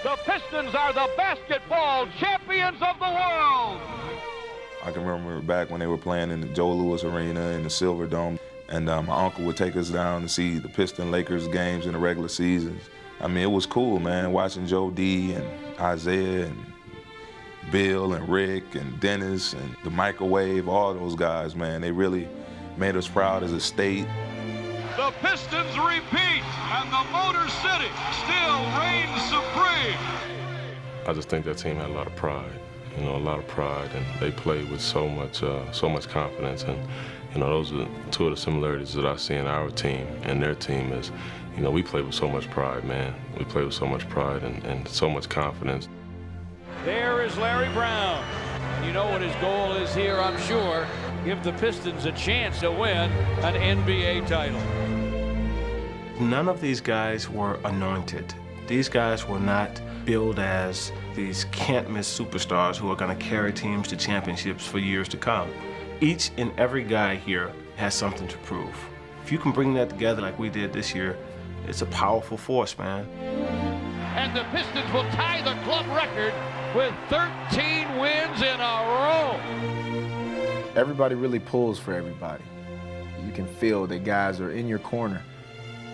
The Pistons are the basketball champions of the world. I can remember back when they were playing in the Joe Louis Arena in the Silver Dome, and my uncle would take us down to see the Piston-Lakers games in the regular seasons. I mean, it was cool, man, watching Joe D and Isaiah and Bill and Rick and Dennis and the Microwave, all those guys, man. They really made us proud as a state. The Pistons repeat, and the Motor City still reigns supreme. I just think that team had a lot of pride, a lot of pride, and they played with so much confidence. And those are two of the similarities that I see in our team and their team is, we play with so much pride, man. We play with so much pride and so much confidence. There is Larry Brown. You know what his goal is here, I'm sure. Give the Pistons a chance to win an NBA title. None of these guys were anointed. These guys were not billed as these can't-miss superstars who are going to carry teams to championships for years to come. Each and every guy here has something to prove. If you can bring that together like we did this year, it's a powerful force, man. And the Pistons will tie the club record with 13 wins in a row. Everybody really pulls for everybody. You can feel that guys are in your corner.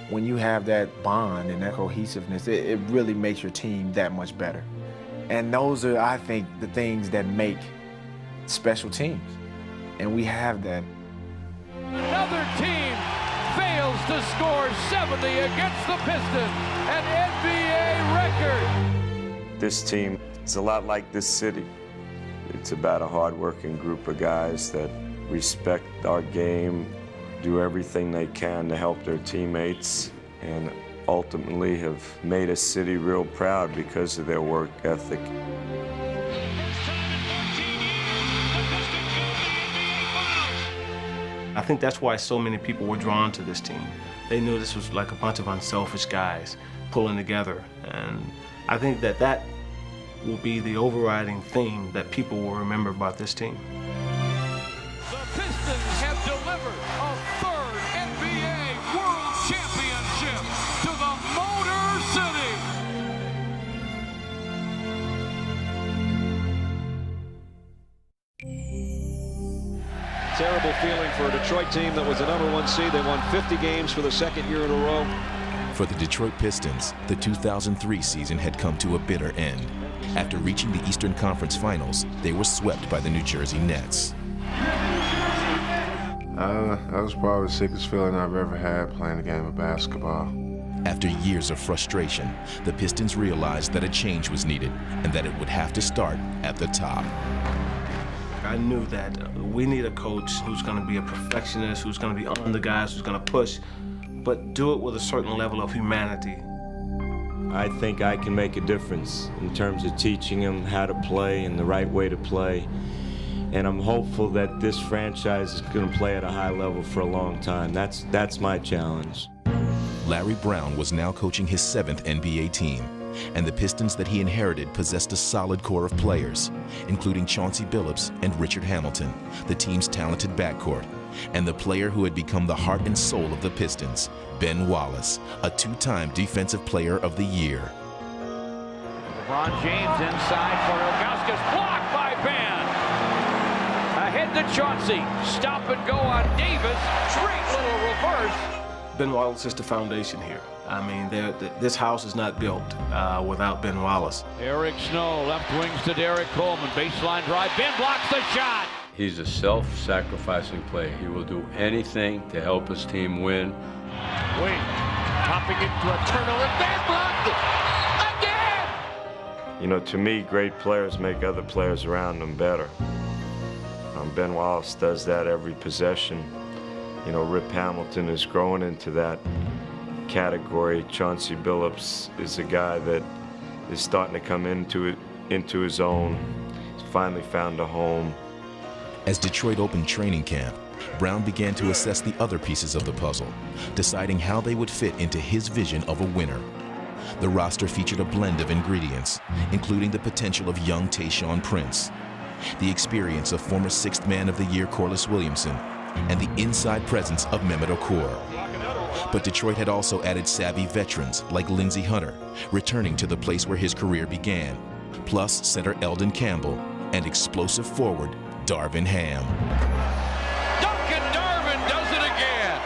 When you have that bond and that cohesiveness, it really makes your team that much better. And those are, I think, the things that make special teams. And we have that. Another team fails to score 70 against the Pistons, an NBA record. This team is a lot like this city. It's about a hard-working group of guys that respect our game, do everything they can to help their teammates, and ultimately have made a city real proud because of their work ethic. I think that's why so many people were drawn to this team. They knew this was like a bunch of unselfish guys pulling together, and I think that will be the overriding theme that people will remember about this team. The Pistons have delivered a third NBA World Championship to the Motor City. Terrible feeling for a Detroit team that was the #1 seed. They won 50 games for the second year in a row. For the Detroit Pistons, the 2003 season had come to a bitter end. After reaching the Eastern Conference Finals, they were swept by the New Jersey Nets. That was probably the sickest feeling I've ever had playing a game of basketball. After years of frustration, the Pistons realized that a change was needed and that it would have to start at the top. I knew that we need a coach who's going to be a perfectionist, who's going to be on the guys, who's going to push, but do it with a certain level of humanity. I think I can make a difference in terms of teaching them how to play and the right way to play. And I'm hopeful that this franchise is going to play at a high level for a long time. That's my challenge. Larry Brown was now coaching his 7th NBA team, and the Pistons that he inherited possessed a solid core of players, including Chauncey Billups and Richard Hamilton, the team's talented backcourt, and the player who had become the heart and soul of the Pistons, Ben Wallace, a 2-time Defensive Player of the Year. LeBron James inside for Ilgauskas, blocked by Ben. Ahead to Chauncey, stop and go on Davis, great little reverse. Ben Wallace is the foundation here. I mean, this house is not built without Ben Wallace. Eric Snow, left wings to Derek Coleman, baseline drive, Ben blocks the shot. He's a self-sacrificing player. He will do anything to help his team win. Wing, popping into a turnover, Ben blocked it again! To me, great players make other players around them better. Ben Wallace does that every possession. Rip Hamilton is growing into that category. Chauncey Billups is a guy that is starting to come into his own. He's finally found a home. As Detroit opened training camp, Brown began to assess the other pieces of the puzzle, deciding how they would fit into his vision of a winner. The roster featured a blend of ingredients, including the potential of young Tayshaun Prince, the experience of former 6th Man of the Year Corliss Williamson, and the inside presence of Mehmet Okur. But Detroit had also added savvy veterans like Lindsey Hunter, returning to the place where his career began, plus center Eldon Campbell and explosive forward Darvin Ham. Duncan Darvin does it again.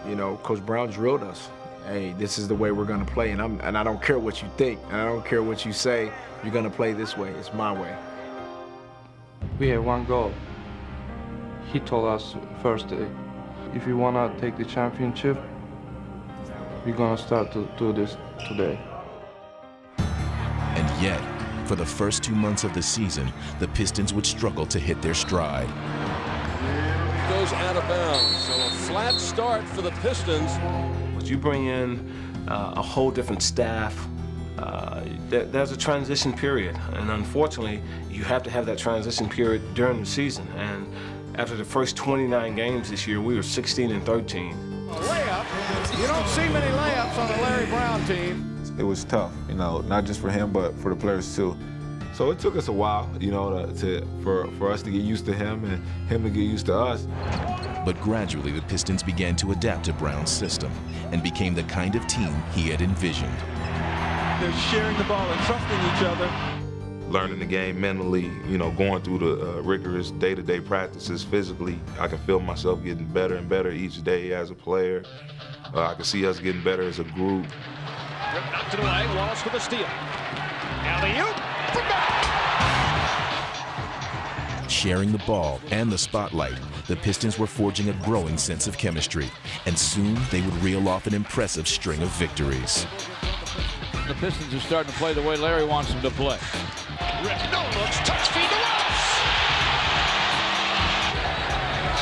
You know, Coach Brown drilled us. Hey, this is the way we're going to play, and I don't care what you think, and I don't care what you say. You're going to play this way. It's my way. We have one goal. He told us first day, if you want to take the championship, we're going to start to do this today. And yet, for the first 2 months of the season, the Pistons would struggle to hit their stride. Goes out of bounds, so a flat start for the Pistons. You bring in a whole different staff. There's a transition period, and unfortunately, you have to have that transition period during the season. And after the first 29 games this year, we were 16-13. A layup. You don't see many layups on the Larry Brown team. It was tough, you know, not just for him, but for the players too. So it took us a while, you know, for us to get used to him and him to get used to us. But gradually, the Pistons began to adapt to Brown's system and became the kind of team he had envisioned. They're sharing the ball and trusting each other. Learning the game mentally, you know, going through the rigorous day-to-day practices physically. I can feel myself getting better and better each day as a player. I can see us getting better as a group. Rip knocked it away. Wallace with a steal. Alley-oop. Sharing the ball and the spotlight, the Pistons were forging a growing sense of chemistry, and soon they would reel off an impressive string of victories. The Pistons are starting to play the way Larry wants them to play. Rip, no looks, touch feed to Wallace.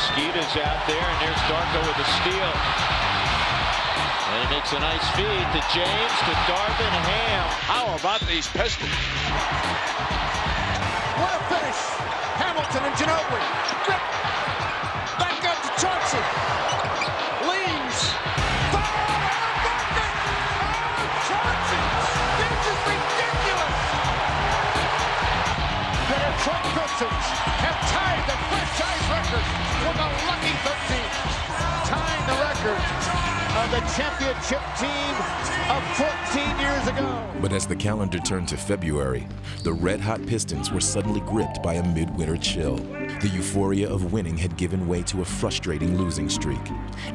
Skeet is out there, and there's Darko with a steal. And he makes a nice feed to James, to Darvin Ham. How about these Pistons? What a finish! Hamilton and Ginobili. Grip. Back up to Chauncey. Leans. Bucket! Oh, Chauncey! This is ridiculous! The Detroit Pistons have tied the franchise record with a lucky 13. Tying the record of the championship team of 14 years ago. But as the calendar turned to February, the red-hot Pistons were suddenly gripped by a midwinter chill. The euphoria of winning had given way to a frustrating losing streak,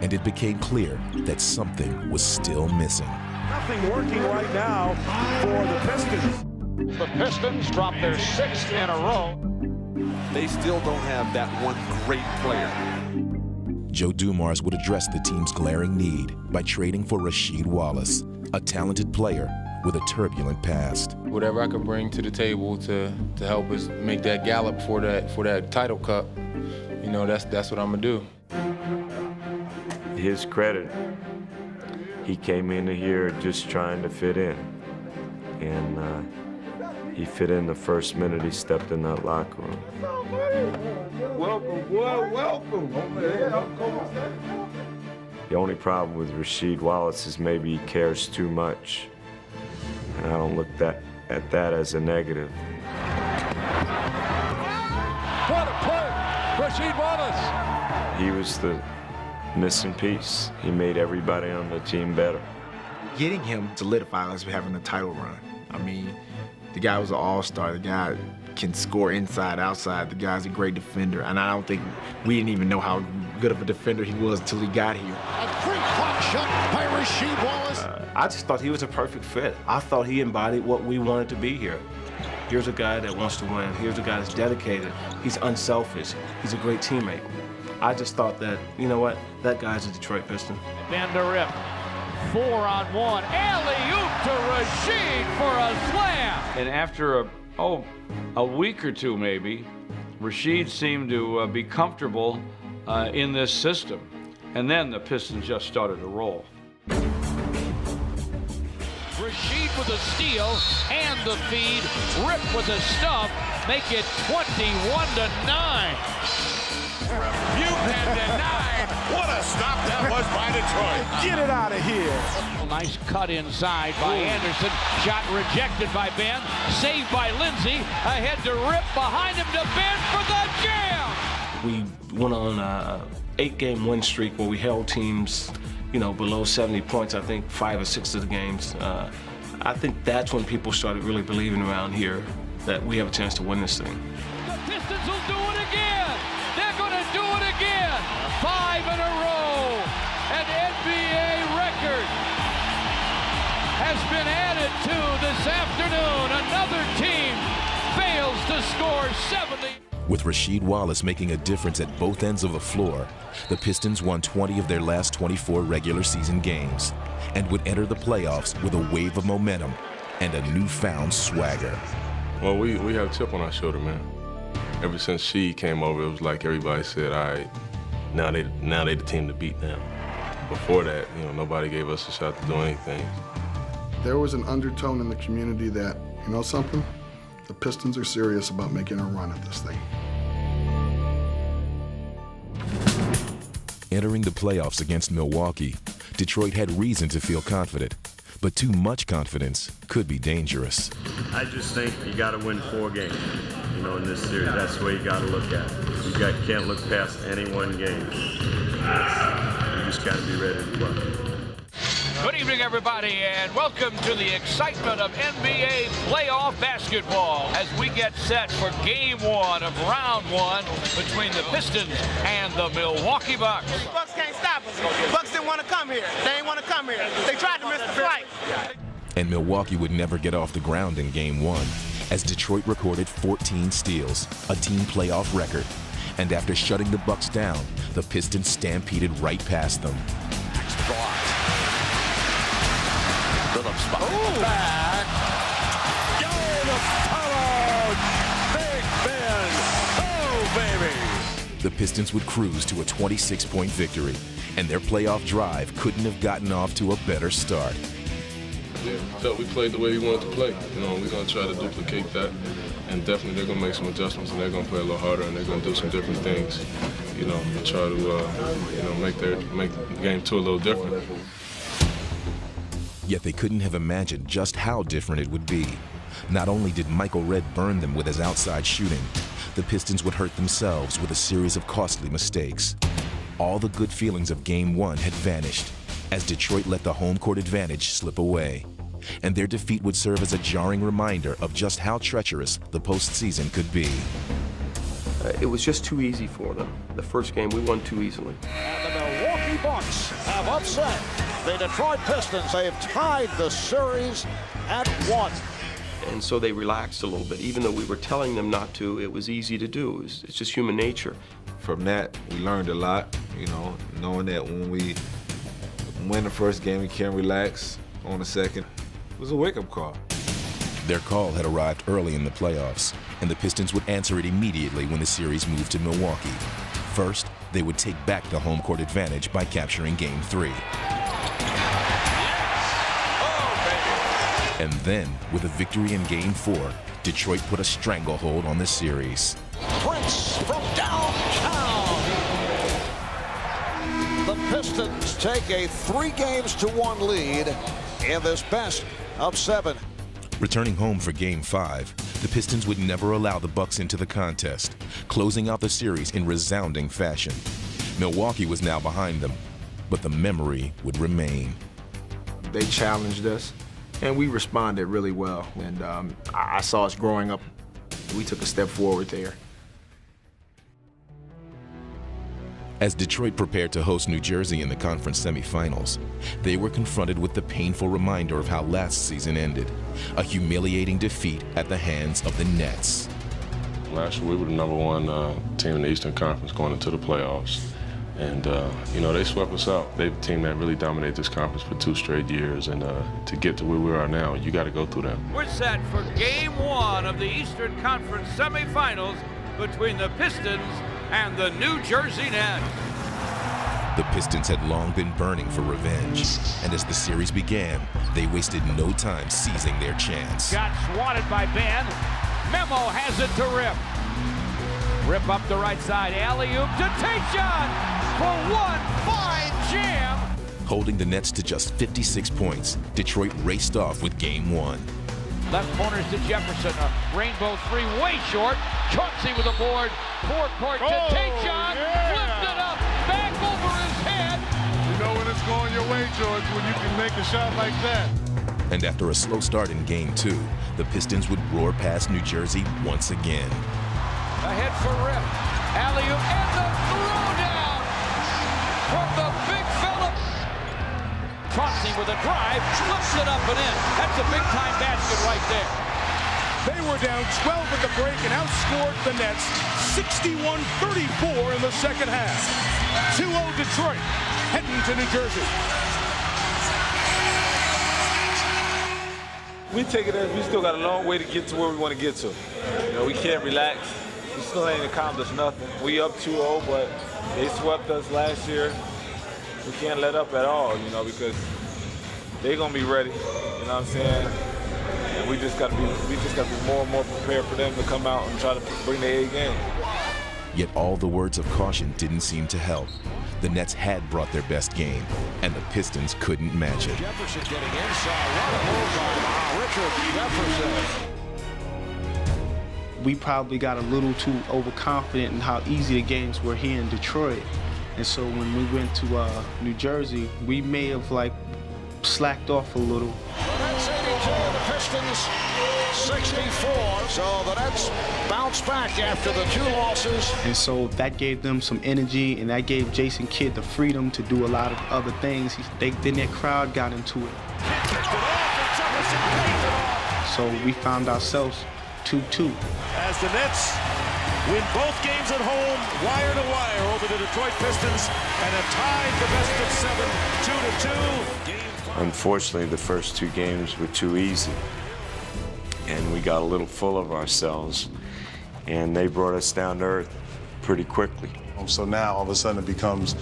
and it became clear that something was still missing. Nothing working right now for the Pistons. The Pistons drop their 6th in a row. They still don't have that one great player. Joe Dumars would address the team's glaring need by trading for Rasheed Wallace, a talented player with a turbulent past. Whatever I can bring to the table to help us make that gallop for that title cup, you know, that's what I'm gonna do. His credit, he came into here just trying to fit in, and he fit in the first minute he stepped in that locker room. Welcome, boy, welcome. The only problem with Rasheed Wallace is maybe he cares too much. And I don't look at that as a negative. What a play! Rasheed Wallace! He was the missing piece. He made everybody on the team better. Getting him solidified us having a title run. I mean, the guy was an all-star. The guy can score inside, outside. The guy's a great defender. And I don't think we didn't even know how good of a defender he was until he got here. A great block shot by Rasheed Wallace. I just thought he was a perfect fit. I thought he embodied what we wanted to be here. Here's a guy that wants to win. Here's a guy that's dedicated. He's unselfish. He's a great teammate. I just thought that, you know what, that guy's a Detroit Piston. Van der Rip. 4-on-1. Alley-oop to Rasheed for a slam. And after a week or two maybe, Rasheed seemed to be comfortable in this system. And then the Pistons just started to roll. Rasheed with a steal and the feed. Rip with a stub. Make it 21-9. You can deny what a stop that was by Detroit. Get it out of here. Nice cut inside by Anderson. Shot rejected by Ben. Saved by Lindsey. Ahead to Rip. Behind him to Ben for the jam. We went on a 8-game win streak where we held teams below 70 points, I think 5 or 6 of the games. I think that's when people started really believing around here that we have a chance to win this thing. The Pistons will do it again. They're going to do it again. 5 in a row. An NBA record has been added to this afternoon. Another team fails to score 70. With Rasheed Wallace making a difference at both ends of the floor, the Pistons won 20 of their last 24 regular season games and would enter the playoffs with a wave of momentum and a newfound swagger. Well, we have a chip on our shoulder, man. Ever since she came over, it was like everybody said, all right, now they the team to beat now. Before that, nobody gave us a shot to do anything. There was an undertone in the community that, you know something? The Pistons are serious about making a run at this thing. Entering the playoffs against Milwaukee, Detroit had reason to feel confident, but too much confidence could be dangerous. I just think you got to win 4 games, in this series. That's the way you got to look at it. You can't look past any one game. You just got to be ready to play. Good evening, everybody, and welcome to the excitement of NBA playoff basketball as we get set for Game 1 of Round 1 between the Pistons and the Milwaukee Bucks. The Bucks can't stop us. The Bucks didn't want to come here. They didn't want to come here. They tried to miss the flight. And Milwaukee would never get off the ground in Game 1, as Detroit recorded 14 steals, a team playoff record. And after shutting the Bucks down, the Pistons stampeded right past them. Phillips behind the back. Big Ben. Oh, baby. The Pistons would cruise to a 26-point victory, and their playoff drive couldn't have gotten off to a better start. Yeah, felt we played the way we wanted to play. We're going to try to duplicate that, and definitely they're going to make some adjustments, and they're going to play a little harder, and they're going to do some different things, and try to, make the game 2 a little different. Yet they couldn't have imagined just how different it would be. Not only did Michael Redd burn them with his outside shooting, the Pistons would hurt themselves with a series of costly mistakes. All the good feelings of Game 1 had vanished as Detroit let the home court advantage slip away. And their defeat would serve as a jarring reminder of just how treacherous the postseason could be. It was just too easy for them. The first game, we won too easily. And the Milwaukee Bucks have upset the Detroit Pistons. They have tied the series at 1. And so they relaxed a little bit. Even though we were telling them not to, it was easy to do. It's just human nature. From that, we learned a lot, knowing that when we win the first game, we can't relax on the second. It was a wake-up call. Their call had arrived early in the playoffs, and the Pistons would answer it immediately when the series moved to Milwaukee. First, they would take back the home court advantage by capturing Game 3. And then, with a victory in Game 4, Detroit put a stranglehold on the series. Prince from downtown. The Pistons take a 3-1 lead in this best of 7. Returning home for Game 5, the Pistons would never allow the Bucks into the contest, closing out the series in resounding fashion. Milwaukee was now behind them, but the memory would remain. They challenged us, and we responded really well. And I saw us growing up. We took a step forward there. As Detroit prepared to host New Jersey in the conference semifinals, they were confronted with the painful reminder of how last season ended, a humiliating defeat at the hands of the Nets. Last year, we were the #1 team in the Eastern Conference going into the playoffs. And, they swept us out. They're the team that really dominated this conference for 2 straight years. And to get to where we are now, you got to go through them. We're set for Game 1 of the Eastern Conference semifinals between the Pistons and the New Jersey Nets. The Pistons had long been burning for revenge, and as the series began, they wasted no time seizing their chance. Got swatted by Ben. Memo has it to Rip. Rip up the right side, alley-oop to Tayshaun for one fine jam. Holding the Nets to just 56 points, Detroit raced off with Game 1. Left corners to Jefferson, a rainbow 3 way short. Chauncey with a board, forecourt to Tayshaun, flipped it up, back over his head. You know when it's going your George, when you can make a shot like that. And after a slow start in Game 2, the Pistons would roar past New Jersey once again. Ahead for Rip. Alley-oop and the throwdown from the big fella. Crossing with a drive, flips it up and in. That's a big-time basket right there. They were down 12 at the break and outscored the Nets 61-34 in the second half. 2-0 Detroit, heading to New Jersey. We take it as we still got a long way to get to where we want to get to. You know, we can't relax. We still ain't accomplished nothing. We up 2-0, but they swept us last year. We can't let up at all, you know, because they're gonna be ready. You know what I'm saying? And we just gotta be more and more prepared for them to come out and try to bring their A game. Yet all the words of caution didn't seem to help. The Nets had brought their best game, and the Pistons couldn't match it. Jefferson getting inside. What a move by Richard Jefferson. We probably got a little too overconfident in how easy the games were here in Detroit. And so when we went to New Jersey, we may have slacked off a little. That's 82, the Pistons 64. So the Nets bounce back after the 2 losses. And so that gave them some energy, and that gave Jason Kidd the freedom to do a lot of other things. Then their crowd got into it. So we found ourselves 2-2. As the Nets win both games at home, wire to wire over the Detroit Pistons, and have tied the best of 7, 2-2. Unfortunately, the first 2 games were too easy, and we got a little full of ourselves, and they brought us down to earth pretty quickly. So now all of a sudden it becomes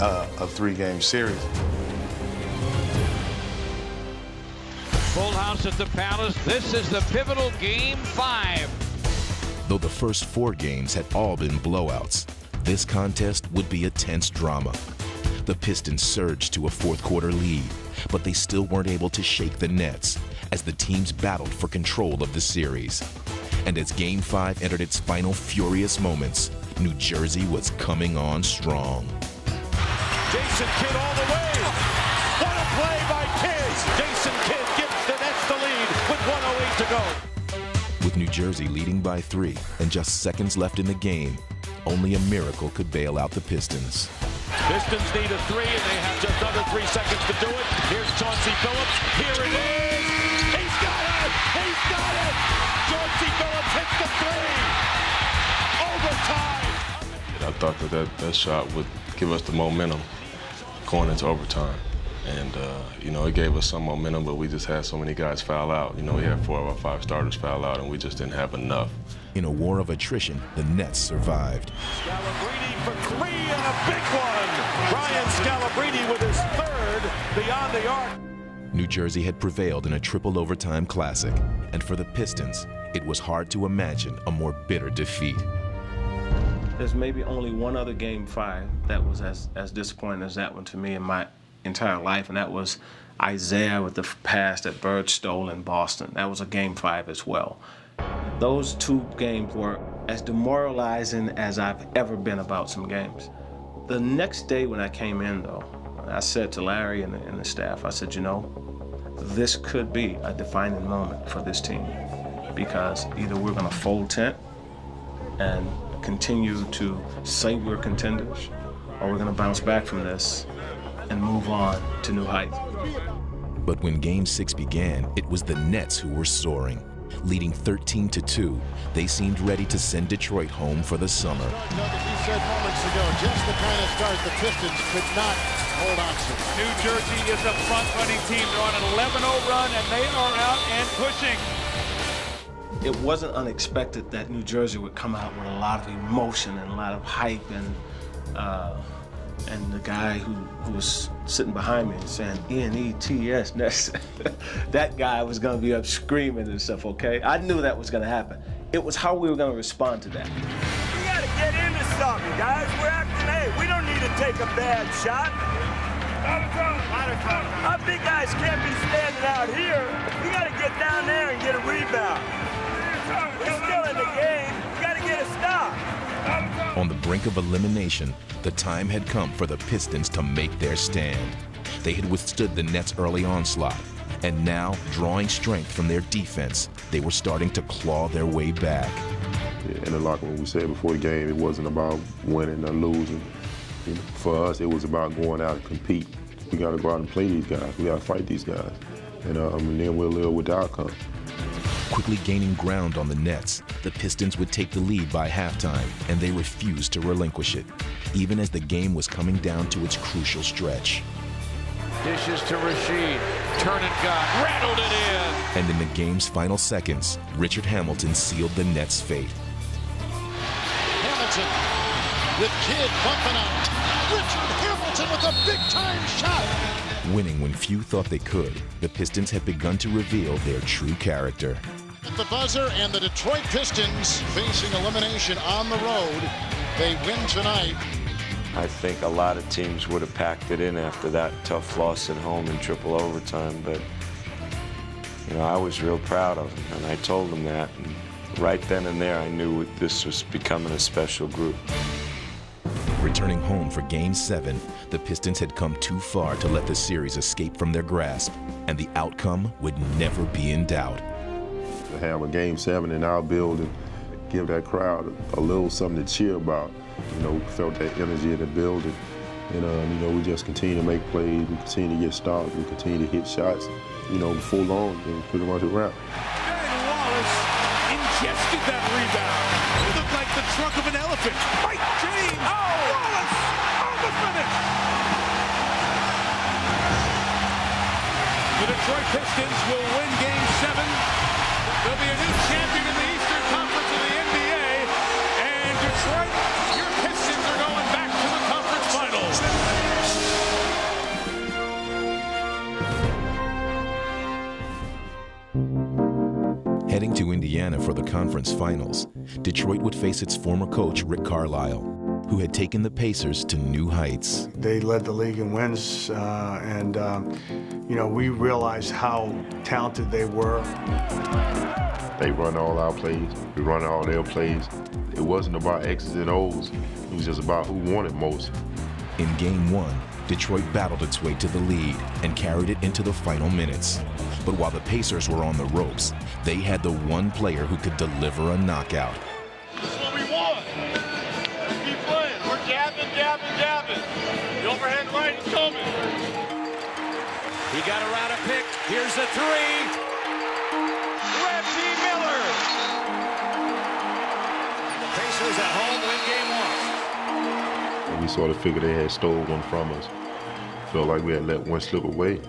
a 3-game series. Full house at the Palace. This is the pivotal Game 5. Though the first 4 games had all been blowouts, this contest would be a tense drama. The Pistons surged to a fourth-quarter lead, but they still weren't able to shake the Nets as the teams battled for control of the series. And as Game 5 entered its final furious moments, New Jersey was coming on strong. Jason Kidd all the way. What a play by Kidd. Jason Kidd gives the Nets the lead with 1:08 to go. With New Jersey leading by 3 and just seconds left in the game, only a miracle could bail out the Pistons. Pistons need a 3, and they have just under 3 seconds to do it. Here's Chauncey Billups. Here it is. He's got it. He's got it. Chauncey Billups hits the 3. Overtime. I thought that shot would give us the momentum going into overtime. And, you know, it gave us some momentum, but we just had so many guys foul out. You know, we had 4 of our 5 starters foul out, and we just didn't have enough. In a war of attrition, the Nets survived. Scalabrine for 3 and a big one. Brian Scalabrine with his 3rd beyond the arc. New Jersey had prevailed in a triple overtime classic, and for the Pistons, it was hard to imagine a more bitter defeat. There's maybe only one other Game 5 that was as disappointing as that one to me in my entire life, and that was Isaiah with the pass that Bird stole in Boston. That was a Game 5 as well. Those 2 games were as demoralizing as I've ever been about some games. The next day when I came in, though, I said to Larry and the staff, I said, you know, this could be a defining moment for this team, because either we're going to fold tent and continue to say we're contenders, or we're going to bounce back from this and move on to new heights. But when Game 6 began, it was the Nets who were soaring. Leading 13-2, they seemed ready to send Detroit home for the summer. You said moments ago, just the kind of start the Pistons could not hold on to. New Jersey is a front-running team. They're on an 11-0 run, and they are out and pushing. It wasn't unexpected that New Jersey would come out with a lot of emotion and a lot of hype, and the guy who was sitting behind me saying N-E-T-S, that guy was going to be up screaming and stuff, okay? I knew that was going to happen. It was how we were going to respond to that. We got to get into something, guys. We're acting, hey, we don't need to take a bad shot. Our big guys can't be standing out here. We got to get down there and get a rebound. We're still in the game. We got to get a stop. On the brink of elimination, the time had come for the Pistons to make their stand. They had withstood the Nets' early onslaught, and now, drawing strength from their defense, they were starting to claw their way back. In the locker room, we said before the game, it wasn't about winning or losing. You know, for us, it was about going out and compete. We got to go out and play these guys. We got to fight these guys, and then we'll live with the outcome. Quickly gaining ground on the Nets, the Pistons would take the lead by halftime, and they refused to relinquish it, even as the game was coming down to its crucial stretch. Dishes to Rasheed. Turn and got. Rattled it in. And in the game's final seconds, Richard Hamilton sealed the Nets' fate. Hamilton with Kidd bumping out. Richard Hamilton with a big-time shot. Winning when few thought they could, the Pistons had begun to reveal their true character. At the buzzer, and the Detroit Pistons facing elimination on the road. They win tonight. I think a lot of teams would have packed it in after that tough loss at home in triple overtime, but I was real proud of them, and I told them that. And right then and there, I knew this was becoming a special group. Returning home for Game 7, the Pistons had come too far to let the series escape from their grasp, and the outcome would never be in doubt. To have a Game 7 in our building, give that crowd a little something to cheer about. We felt that energy in the building, and we just continue to make plays, we continue to get stops, we continue to hit shots. Before long, it was pretty much a wrap. And Wallace ingested that rebound. It looked like the trunk of an elephant. Mike James. Wallace on the finish. The Detroit Pistons will win Game 7. They'll be a new champion in the Eastern Conference of the NBA. And Detroit, your Pistons are going back to the conference finals. Heading to Indiana for the conference finals, Detroit would face its former coach, Rick Carlisle, who had taken the Pacers to new heights. They led the league in wins, we realized how talented they were. They run all our plays, we run all their plays. It wasn't about X's and O's, it was just about who wanted most. In Game 1, Detroit battled its way to the lead and carried it into the final minutes. But while the Pacers were on the ropes, they had the one player who could deliver a knockout. This is what we want. Let's keep playing. We're jabbing. The overhead right is coming. He got around a pick. Here's the three. Reggie Miller. The Pacers at home win Game 1. And we sort of figured they had stole one from us. Felt like we had let one slip away.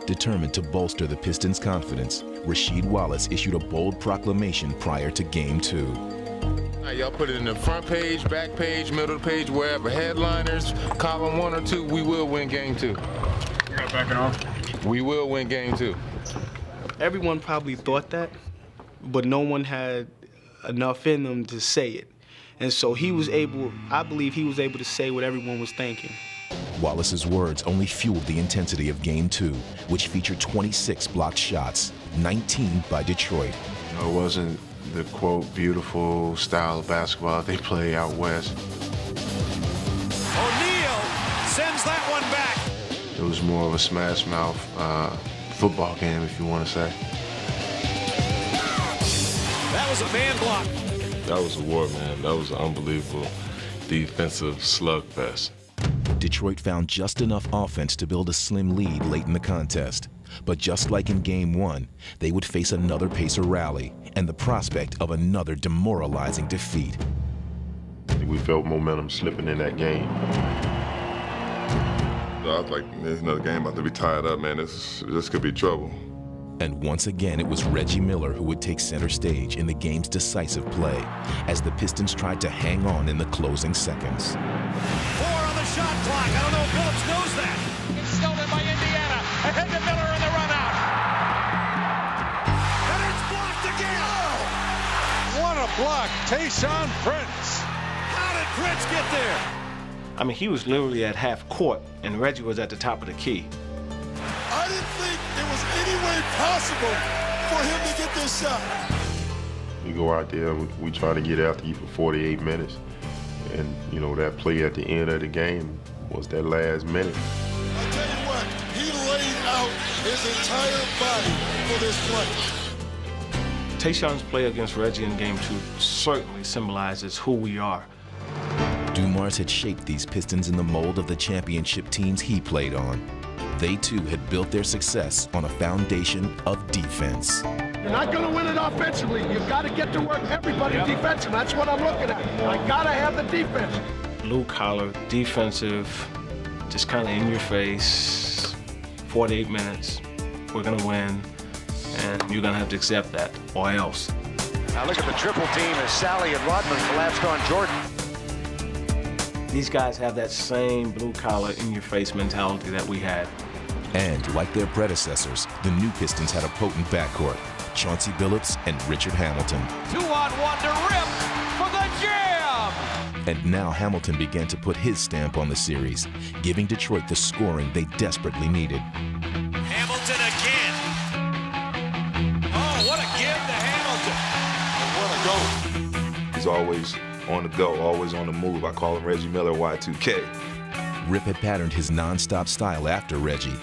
Determined to bolster the Pistons' confidence, Rasheed Wallace issued a bold proclamation prior to Game 2. All right, y'all put it in the front page, back page, middle of the page, wherever. Headliners, column 1 or 2, we will win Game 2. You got backing off? We will win Game 2. Everyone probably thought that, but no one had enough in them to say it. And so I believe he was able to say what everyone was thinking. Wallace's words only fueled the intensity of Game 2, which featured 26 blocked shots, 19 by Detroit. It wasn't the, quote, beautiful style of basketball they play out west. O'Neal sends that one back. It was more of a smash mouth football game, if you want to say. That was a man block. That was a war, man. That was an unbelievable defensive slugfest. Detroit found just enough offense to build a slim lead late in the contest. But just like in Game 1, they would face another Pacer rally and the prospect of another demoralizing defeat. We felt momentum slipping in that game. I was like, there's another game about to be tied up, man. This could be trouble. And once again, it was Reggie Miller who would take center stage in the game's decisive play as the Pistons tried to hang on in the closing seconds. 4 on the shot clock. I don't know if Phillips knows that. It's stolen by Indiana. Ahead to Miller in the run out. And it's blocked again. Oh. What a block. Tayshaun Prince. How did Prince get there? I mean, he was literally at half court, and Reggie was at the top of the key. I didn't think it was any way possible for him to get this shot. We go out there, we try to get after you for 48 minutes. And, that play at the end of the game was that last minute. I tell you what, his entire body for this play. Tayshaun's play against Reggie in Game 2 certainly symbolizes who we are. Dumars had shaped these Pistons in the mold of the championship teams he played on. They too had built their success on a foundation of defense. You're not going to win it offensively. You've got to get to work everybody defensively. That's what I'm looking at. I got to have the defense. Blue collar, defensive, just kind of in your face, 48 minutes, we're going to win, and you're going to have to accept that, or else. Now look at the triple team as Sally and Rodman collapsed on Jordan. These guys have that same blue collar, in your face mentality that we had. And like their predecessors, the new Pistons had a potent backcourt, Chauncey Billups and Richard Hamilton. 2-on-1 to Rip for the jam! And now Hamilton began to put his stamp on the series, giving Detroit the scoring they desperately needed. Hamilton again. Oh, what a give to Hamilton. What a goal. He's always on the go, always on the move. I call him Reggie Miller Y2K. Rip had patterned his non-stop style after Reggie,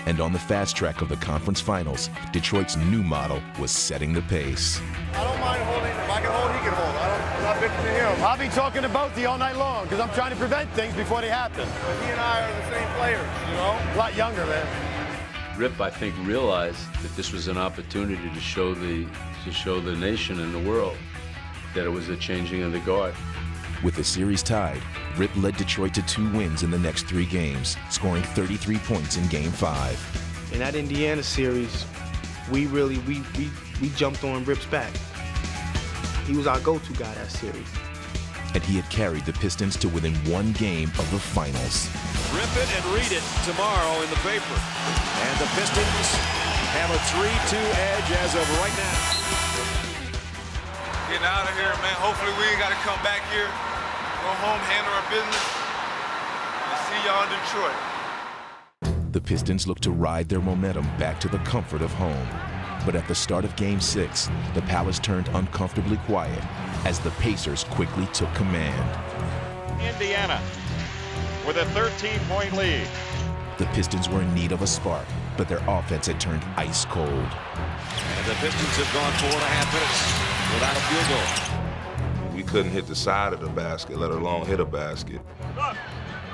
and on the fast track of the conference finals, Detroit's new model was setting the pace. I don't mind holding. If I can hold, he can hold. I'm not bitching to him. I'll be talking to Boaty all night long because I'm trying to prevent things before they happen. But he and I are the same players, you know? A lot younger, man. Rip, I think, realized that this was an opportunity to show the nation and the world that it was a changing of the guard. With the series tied, Rip led Detroit to 2 wins in the next 3 games, scoring 33 points in Game 5. In that Indiana series, we jumped on Rip's back. He was our go-to guy that series. And he had carried the Pistons to within 1 game of the finals. Rip it and read it tomorrow in the paper. And the Pistons have a 3-2 edge as of right now. Getting out of here, man. Hopefully we ain't got to come back here. Go home, handle our business, and see y'all in Detroit. The Pistons looked to ride their momentum back to the comfort of home. But at the start of Game 6, the Palace turned uncomfortably quiet as the Pacers quickly took command. Indiana with a 13-point lead. The Pistons were in need of a spark, but their offense had turned ice cold. And the Pistons have gone 4.5 minutes without a field goal. We couldn't hit the side of the basket, let alone hit a basket. Look,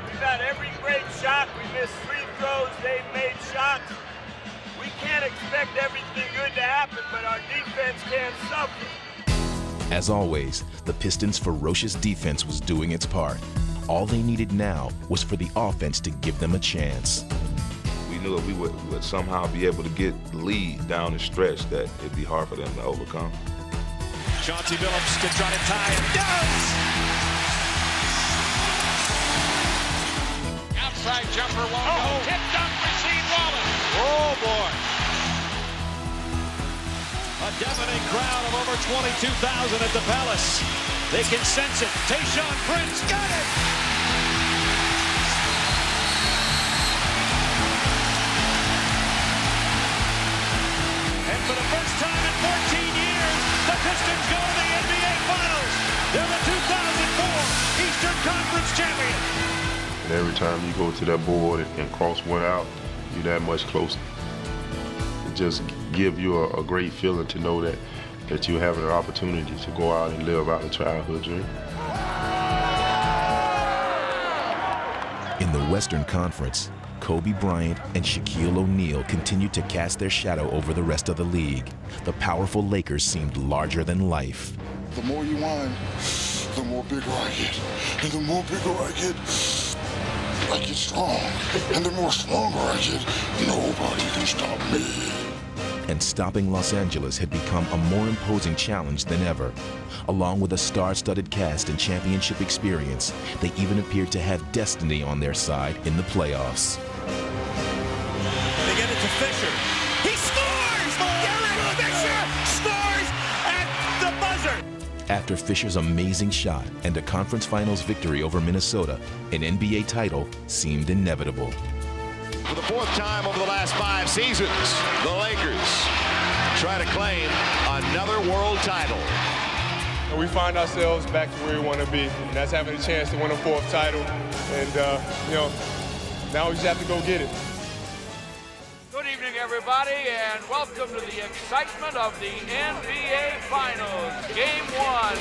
we've had every great shot. We missed free throws. They've made shots. We can't expect everything good to happen, but our defense can't suffer. As always, the Pistons' ferocious defense was doing its part. All they needed now was for the offense to give them a chance. We knew if we would somehow be able to get the lead down the stretch, that it'd be hard for them to overcome. Chauncey Billups can try to tie it. Does! Outside jumper won't go. Tipped up Rasheed Wallace. Oh, boy. A deafening crowd of over 22,000 at the Palace. They can sense it. Tayshaun Prince got it! And for the first time in 14 years, the Pistons go to the NBA Finals. They're the 2004 Eastern Conference champions. And every time you go to that board and cross one out, you're that much closer. It just gives you a great feeling to know that you're having an opportunity to go out and live out a childhood dream. In the Western Conference, Kobe Bryant and Shaquille O'Neal continued to cast their shadow over the rest of the league. The powerful Lakers seemed larger than life. The more you whine, the more bigger I get. And the more bigger I get strong. And the more stronger I get, nobody can stop me. And stopping Los Angeles had become a more imposing challenge than ever. Along with a star-studded cast and championship experience, they even appeared to have destiny on their side in the playoffs. They get it to Fisher. He scores! Derek Fisher scores at the buzzer! After Fisher's amazing shot and a conference finals victory over Minnesota, an NBA title seemed inevitable. For the 4th time over the last 5 seasons, the Lakers try to claim another world title. We find ourselves back to where we want to be, and that's having a chance to win a 4th title. And, now we just have to go get it. Good evening, everyone. everybody, and welcome to the excitement of the NBA Finals, Game 1.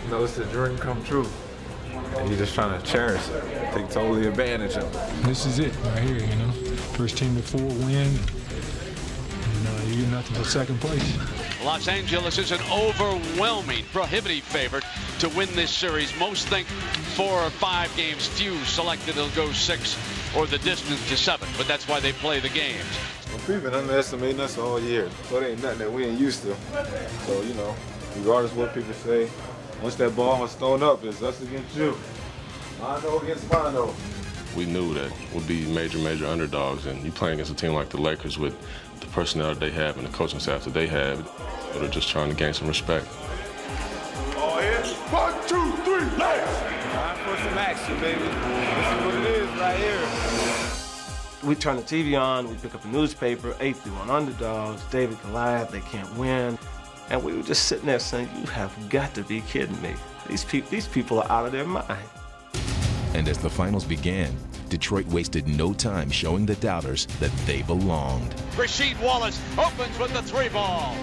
You know, it's a dream come true. And you're just trying to cherish it, take totally advantage of it. This is it right here, you know. First team to 4 win. You get nothing for second place. Los Angeles is an overwhelming, prohibitive favorite to win this series. Most think 4 or 5 games. Few selected it'll go 6 or the distance to 7, but that's why they play the games. Well, people been underestimating us all year, so it ain't nothing that we ain't used to. So, you know, regardless of what people say, once that ball was thrown up, it's us against you. Mono against mono. We knew that we'd be major underdogs, and you playing against a team like the Lakers with the personnel that they have and the coaching staff that they have, they're just trying to gain some respect. All here. 1, 2, 3, let's! Time for some action, baby. This is what it is right here. We turn the TV on, we pick up a newspaper, 8-1 underdogs, David Goliath, they can't win. And we were just sitting there saying, you have got to be kidding me. These people are out of their mind. And as the finals began, Detroit wasted no time showing the doubters that they belonged. Rasheed Wallace opens with the 3-ball.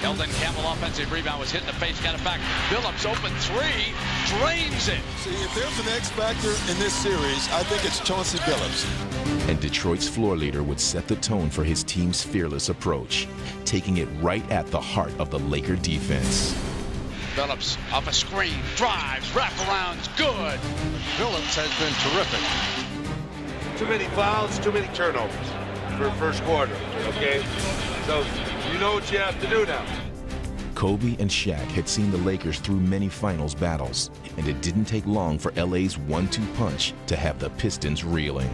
Keldon Campbell offensive rebound was hit in the face, got it back. Billups open 3, drains it. See, if there's an X factor in this series, I think it's Chauncey Billups. And Detroit's floor leader would set the tone for his team's fearless approach, taking it right at the heart of the Laker defense. Billups off a screen, drives, wraparounds, good. Billups has been terrific. Too many fouls, too many turnovers for first quarter, okay? So you know what you have to do now. Kobe and Shaq had seen the Lakers through many finals battles, and it didn't take long for LA's 1-2 punch to have the Pistons reeling.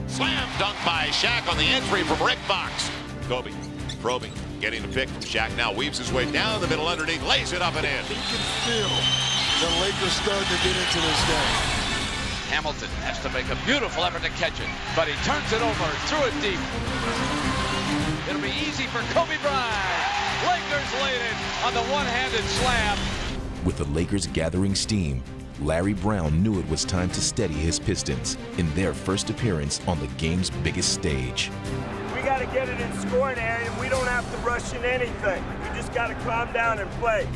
Slam dunk by Shaq on the entry from Rick Fox. Kobe probing, getting the pick from Shaq. Now weaves his way down the middle underneath, lays it up and in. You can feel the Lakers starting to get into this game. Hamilton has to make a beautiful effort to catch it, but he turns it over, threw it deep. It'll be easy for Kobe Bryant. Lakers lead it on the one-handed slam. With the Lakers gathering steam, Larry Brown knew it was time to steady his Pistons in their first appearance on the game's biggest stage. We got to get it in scoring area, and we don't have to rush in anything. We just got to calm down and play.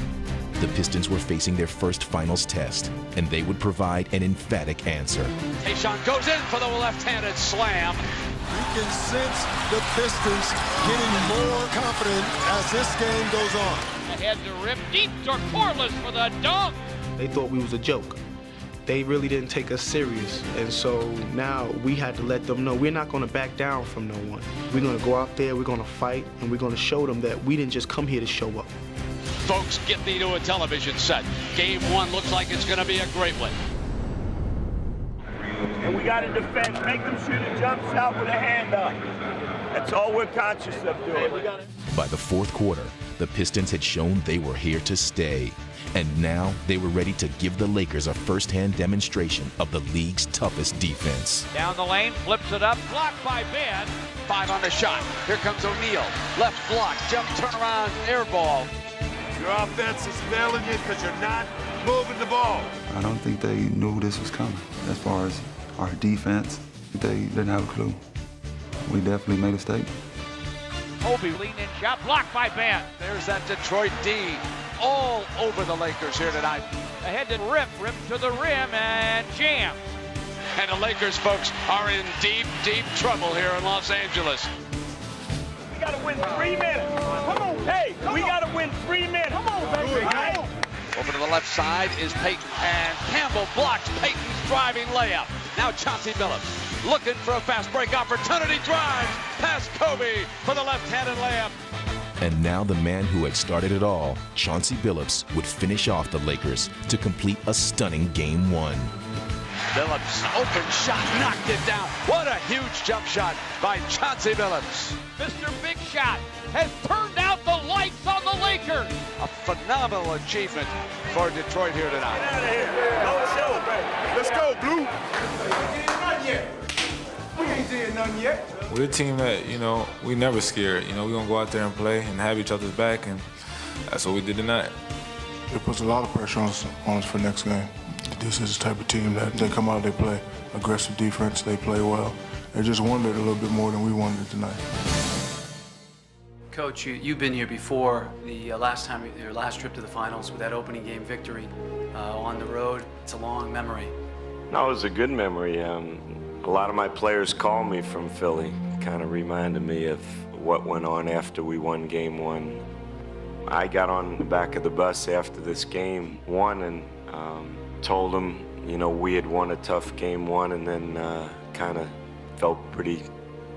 The Pistons were facing their first finals test, and they would provide an emphatic answer. Tayshaun goes in for the left-handed slam. You can sense the Pistons getting more confident as this game goes on. Ahead to rip deep to Corliss for the dunk. They thought we was a joke. They really didn't take us serious. And so now we had to let them know we're not going to back down from no one. We're going to go out there, we're going to fight, and we're going to show them that we didn't just come here to show up. Folks, get me to a television set. Game 1 looks like it's going to be a great one. And we got to defend. Make them shoot a jump shot with a hand up. That's all we're conscious of doing. By the fourth quarter, the Pistons had shown they were here to stay. And now they were ready to give the Lakers a first-hand demonstration of the league's toughest defense. Down the lane, flips it up, blocked by Ben. 5 on the shot. Here comes O'Neal. Left block, jump, turnaround, air ball. Your offense is failing you because you're not moving the ball. I don't think they knew this was coming. As far as our defense, they didn't have a clue. We definitely made a statement. Kobe lean in shot, blocked by Ben. There's that Detroit D all over the Lakers here tonight. Ahead to Rip to the rim and jam. And the Lakers folks are in deep trouble here in Los Angeles. We got to win 3 minutes. Come on, hey, we got to win 3 minutes. Come on, baby. Over to the left side is Payton, and Campbell blocks Payton's driving layup. Now Chauncey Billups looking for a fast break opportunity, drives past Kobe for the left-handed layup. And now the man who had started it all, Chauncey Billups, would finish off the Lakers to complete a stunning Game 1. Billups, open shot, knocked it down. What a huge jump shot by Chauncey Billups. Mr. Big Shot has turned out the lights on the Lakers. A phenomenal achievement for Detroit here tonight. Get out of here. No show, baby. Let's go, Blue. We ain't did nothing yet. We're a team that, you know, we never scared. You know, we're going to go out there and play and have each other's back, and that's what we did tonight. It puts a lot of pressure on us for next game. This is the type of team that they come out, they play aggressive defense, they play well, they just wanted it a little bit more than we wanted it tonight. Coach, you've been here before. Your last trip to the finals with that opening game victory on the road. It's a long memory. No, it was a good memory. A lot of my players called me from Philly, kind of reminded me of what went on after we won Game 1. I got on the back of the bus after this Game 1 and told them, you know, we had won a tough Game 1, and then kind of felt pretty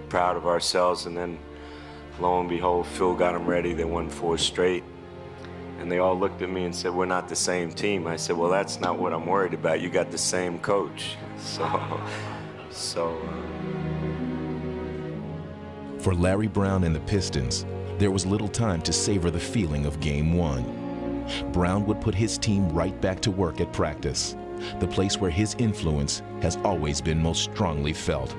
proud of ourselves. And then, lo and behold, Phil got them ready. They won 4 straight. And they all looked at me and said, we're not the same team. I said, well, that's not what I'm worried about. You got the same coach. For Larry Brown and the Pistons, there was little time to savor the feeling of Game 1. Brown would put his team right back to work at practice, the place where his influence has always been most strongly felt.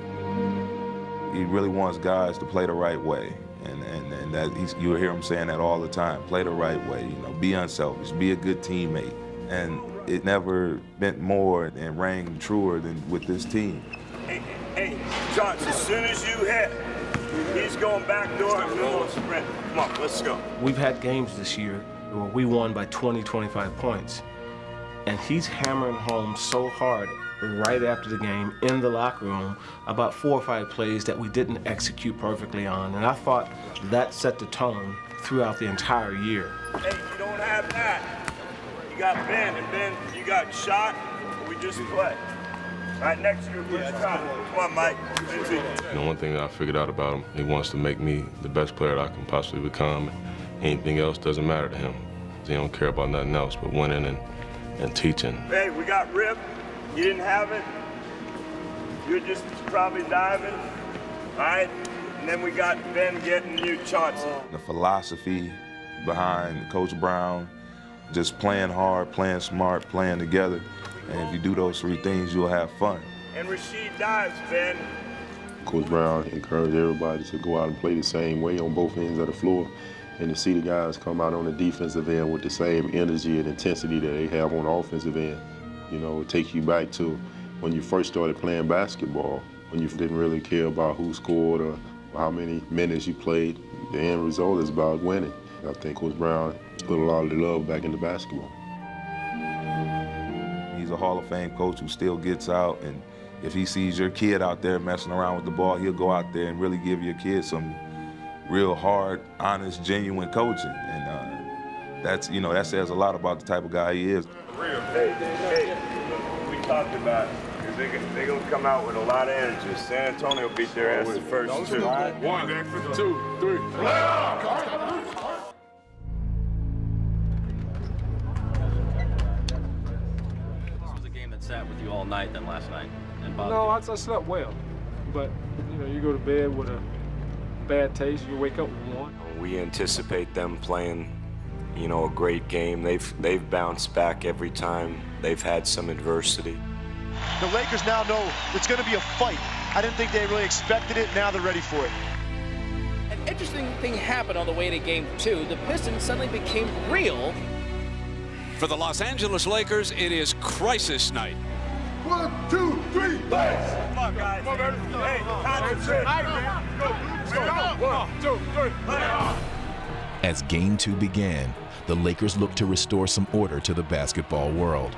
He really wants guys to play the right way. And that you hear him saying that all the time. Play the right way, you know, be unselfish, be a good teammate. And it never meant more and rang truer than with this team. Hey, Johnson, as soon as you hit, he's going back door and middle of sprint. Come on, let's go. We've had games this year where we won by 20, 25 points. And he's hammering home so hard right after the game in the locker room about 4 or 5 plays that we didn't execute perfectly on. And I thought that set the tone throughout the entire year. Hey, you don't have that. You got Ben, and Ben, you got shot, we just play. Right next to you, come on, Mike. You know, one thing that I figured out about him, he wants to make me the best player that I can possibly become. Anything else doesn't matter to him. He don't care about nothing else but winning and teaching. Hey, we got Rip. You didn't have it. You're just probably diving. All right? And then we got Ben getting you Chauncey. The philosophy behind Coach Brown, just playing hard, playing smart, playing together. And if you do those 3 things, you'll have fun. And Rasheed dives, Ben. Coach Brown encouraged everybody to go out and play the same way on both ends of the floor, and to see the guys come out on the defensive end with the same energy and intensity that they have on the offensive end. You know, it takes you back to when you first started playing basketball, when you didn't really care about who scored or how many minutes you played. The end result is about winning. I think Coach Brown put a lot of the love back into basketball. He's a Hall of Fame coach who still gets out, and if he sees your kid out there messing around with the ball, he'll go out there and really give your kid some real hard, honest, genuine coaching. And that's, you know, that says a lot about the type of guy he is. Hey, we talked about it. They're going to come out with a lot of energy. San Antonio beat their ass the first 2. 1, 2, 3. Sat with you all night than last night? And no, I slept well, but you know, you go to bed with a bad taste, you wake up with one. We anticipate them playing, you know, a great game. They've bounced back every time they've had some adversity. The Lakers now know it's going to be a fight. I didn't think they really expected it. Now they're ready for it. An interesting thing happened on the way to Game 2. The Pistons suddenly became real. For the Los Angeles Lakers, it is crisis night. 1, 2, 3, let's! Come on, guys. Come on, baby. Hey, concentrate. Let's go. 1, 2, 3, As Game 2 began, the Lakers looked to restore some order to the basketball world.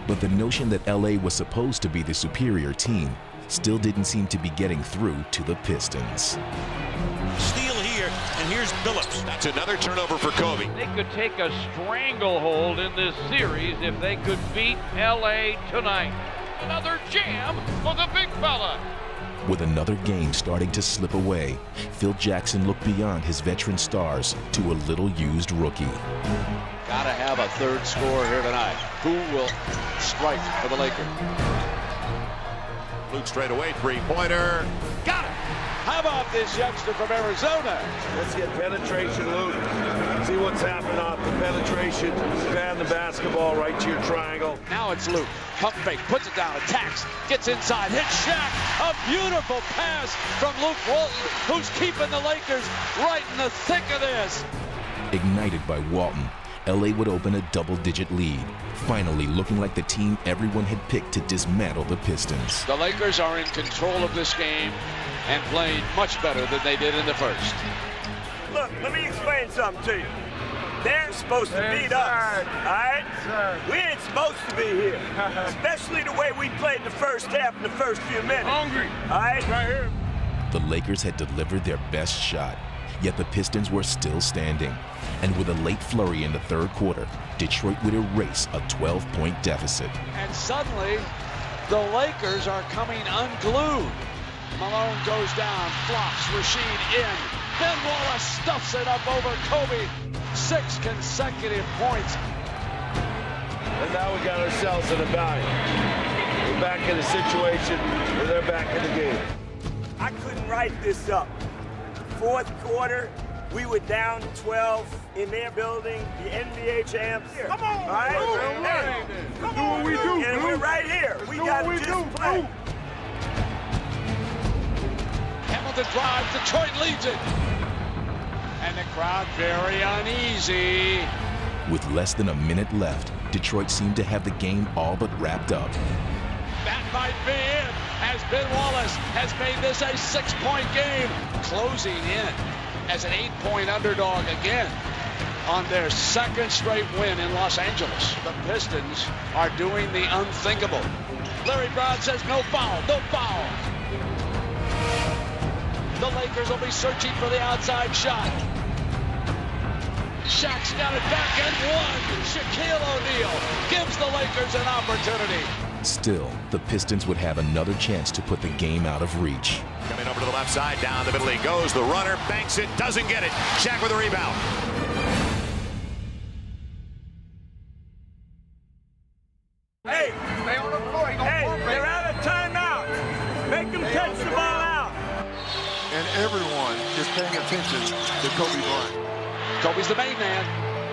But the notion that LA was supposed to be the superior team still didn't seem to be getting through to the Pistons. Steal here, and here's Phillips. That's another turnover for Kobe. They could take a stranglehold in this series if they could beat LA tonight. Another jam for the big fella. With another game starting to slip away, Phil Jackson looked beyond his veteran stars to a little-used rookie. Gotta have a third scorer here tonight. Who will strike for the Lakers? Luke straight away, 3-pointer. Got it! How about this youngster from Arizona? Let's get penetration, Luke. See what's happening off the penetration. Pan the basketball right to your triangle. Now it's Luke. Pump fake, puts it down, attacks, gets inside, hits Shaq. A beautiful pass from Luke Walton, who's keeping the Lakers right in the thick of this. Ignited by Walton, LA would open a double-digit lead, finally looking like the team everyone had picked to dismantle the Pistons. The Lakers are in control of this game and played much better than they did in the first. Look, let me explain something to you. They're supposed to beat us, all right? We ain't supposed to be here, especially the way we played the first half and the first few minutes. Hungry, all right? Right here. The Lakers had delivered their best shot, yet the Pistons were still standing. And with a late flurry in the third quarter, Detroit would erase a 12-point deficit. And suddenly, the Lakers are coming unglued. Malone goes down, flops Rasheed in. Ben Wallace stuffs it up over Kobe. 6 consecutive points. And now we got ourselves in a bind. We're back in a situation where they're back in the game. I couldn't write this up. Fourth quarter, we were down 12 in their building, the NBA champs. Come on, all right? Come on, we do. And we're right here. We got to just play. Hamilton drives, Detroit leads it. And the crowd very uneasy. With less than a minute left, Detroit seemed to have the game all but wrapped up. That might be it, as Ben Wallace has made this a 6-point game. Closing in as an 8-point underdog again on their second straight win in Los Angeles. The Pistons are doing the unthinkable. Larry Brown says no foul, no foul. The Lakers will be searching for the outside shot. Shaq's got it back and one. Shaquille O'Neal gives the Lakers an opportunity. Still, the Pistons would have another chance to put the game out of reach. Coming over to the left side, down the middle he goes. The runner banks it, doesn't get it. Shaq with a rebound. Hey, stay on the floor. Hey, they're out of timeout. Make them catch the ball out. And everyone is paying attention to Kobe Bryant. Kobe's the main man.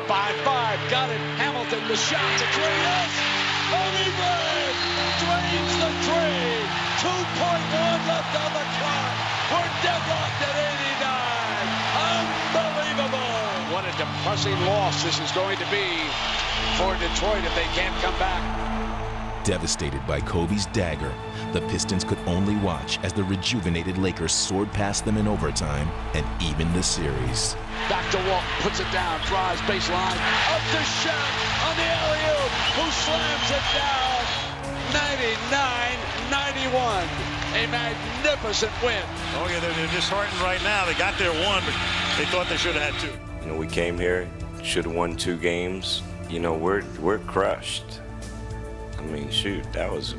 5-5, got it. Hamilton, the shot, the three, yes! Kobe Bryant drains the three. 2.1 left on the clock. We're deadlocked at 89. Unbelievable. What a depressing loss this is going to be for Detroit if they can't come back. Devastated by Kobe's dagger, the Pistons could only watch as the rejuvenated Lakers soared past them in overtime and evened the series. Back to Walt, puts it down, drives baseline, up to Shaq on the alley-oop, who slams it down. 99-91, a magnificent win. Oh yeah, they're disheartened right now. They got their one, but they thought they should have had 2. You know, we came here, should have won 2 games. You know, we're crushed. I mean, shoot,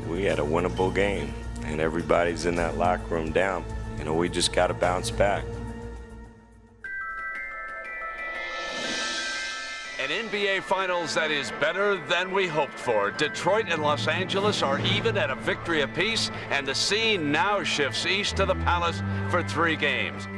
we had a winnable game, and everybody's in that locker room down. You know, we just got to bounce back. An NBA Finals that is better than we hoped for. Detroit and Los Angeles are even at a victory apiece, and the scene now shifts east to the Palace for 3 games.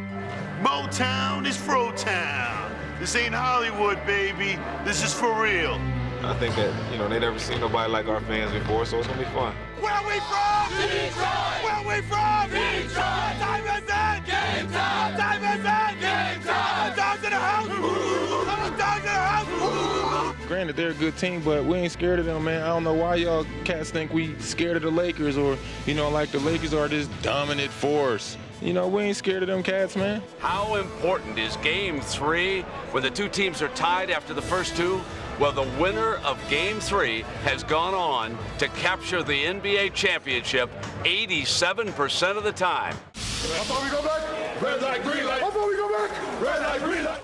Motown is Fro-Town. This ain't Hollywood, baby. This is for real. I think that, you know, they never seen nobody like our fans before, so it's gonna be fun. Where we from? Detroit. Where we from? Detroit. What time is it? Game time. What time is it? Game time. Dogs in the house. Dogs in the house. Granted, they're a good team, but we ain't scared of them, man. I don't know why y'all cats think we scared of the Lakers or, you know, like the Lakers are this dominant force. You know, we ain't scared of them cats, man. How important is Game 3 when the 2 teams are tied after the first 2? Well, the winner of Game 3 has gone on to capture the NBA championship 87% of the time. How far we go back? Red light, green light. How far we go back? Red light, green light.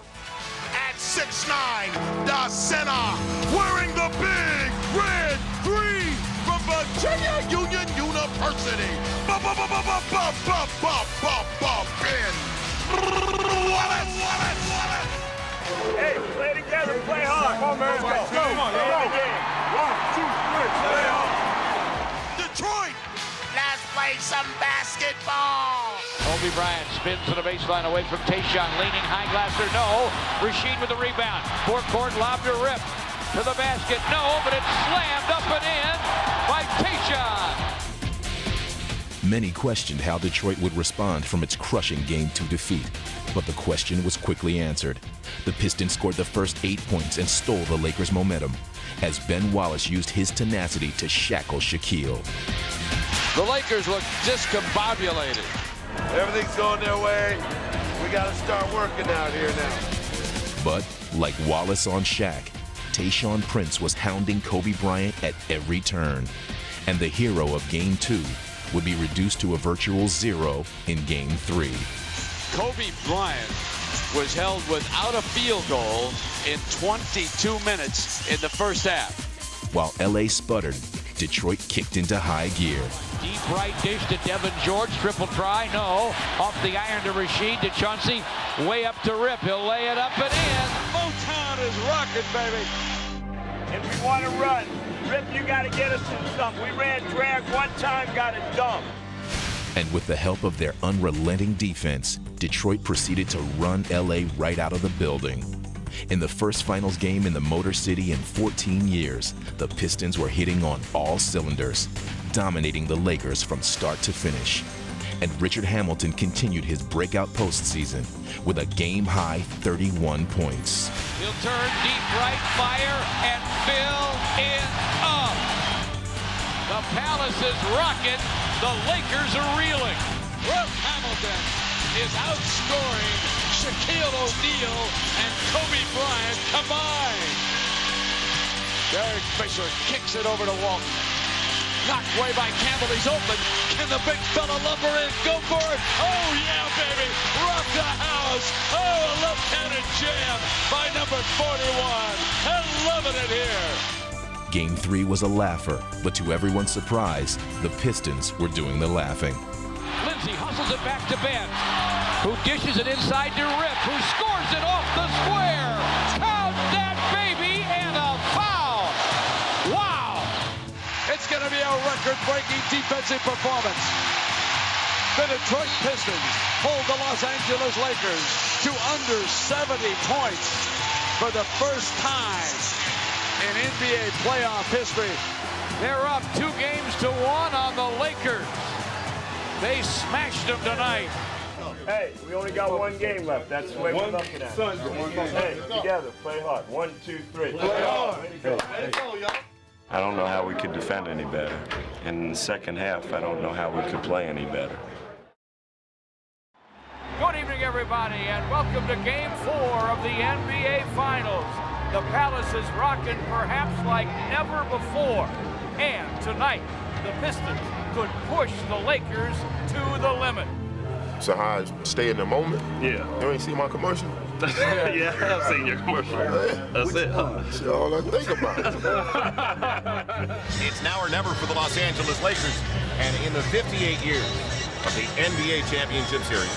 At 6'9", the center, wearing the big red 3 from Virginia Union University. Ben Wallace. Hey, play together, play hard. Come on, man. Let's go. Come on, go. 1, 2, 3, play hard. Detroit, let's play some basketball. Kobe Bryant spins to the baseline away from Tayshaun, leaning high glasser, no. Rasheed with the rebound. Forecourt lob to Rip. To the basket, no, but it's slammed up and in by Tayshaun. Many questioned how Detroit would respond from its crushing Game 2 defeat, but the question was quickly answered. The Pistons scored the first 8 points and stole the Lakers' momentum as Ben Wallace used his tenacity to shackle Shaquille. The Lakers look discombobulated. Everything's going their way. We got to start working out here now. But like Wallace on Shaq, Tayshaun Prince was hounding Kobe Bryant at every turn, and the hero of Game 2 would be reduced to a virtual 0 in Game 3. Kobe Bryant was held without a field goal in 22 minutes in the first half. While LA sputtered, Detroit kicked into high gear. Deep right dish to Devin George, triple try, no. Off the iron to Rasheed, to Chauncey, way up to Rip. He'll lay it up and in. Motown is rocking, baby. If we want to run, Rip, you got to get us in something. We ran drag one time, got it dumb. And with the help of their unrelenting defense, Detroit proceeded to run LA right out of the building. In the first finals game in the Motor City in 14 years, the Pistons were hitting on all cylinders, dominating the Lakers from start to finish. And Richard Hamilton continued his breakout postseason with a game-high 31 points. He'll turn deep right, fire, and fill it up. The Palace is rocking. The Lakers are reeling. Rip Hamilton is outscoring Shaquille O'Neal and Kobe Bryant combined. Derek Fisher kicks it over to Walton. Knocked away by Campbell, he's open. Can the big fella lumber in? Go for it. Oh yeah, baby. Rock the house. Oh, a left-handed jam by number 41. And loving it here. Game 3 was a laugher, but to everyone's surprise, the Pistons were doing the laughing. Lindsey hustles it back to Ben, who dishes it inside to Rip, who scores it off the square. Count that baby, and a foul. Wow. It's going to be a record-breaking defensive performance. The Detroit Pistons hold the Los Angeles Lakers to under 70 points for the first time in NBA playoff history. They're up 2-1 on the Lakers. They smashed them tonight. Hey, we only got one game left. That's the way we're looking at it. Hey, together, play hard. 1, 2, 3. Play hard. I don't know how we could defend any better. In the second half, I don't know how we could play any better. Good evening, everybody, and welcome to Game 4 of the NBA Finals. The Palace is rocking perhaps like never before. And tonight, the Pistons could push the Lakers to the limit. So how I stay in the moment? Yeah. You ain't see my commercial? Yeah, I've seen your commercial. That's it, huh? That's all I think about. It's now or never for the Los Angeles Lakers. And in the 58 years of the NBA Championship Series,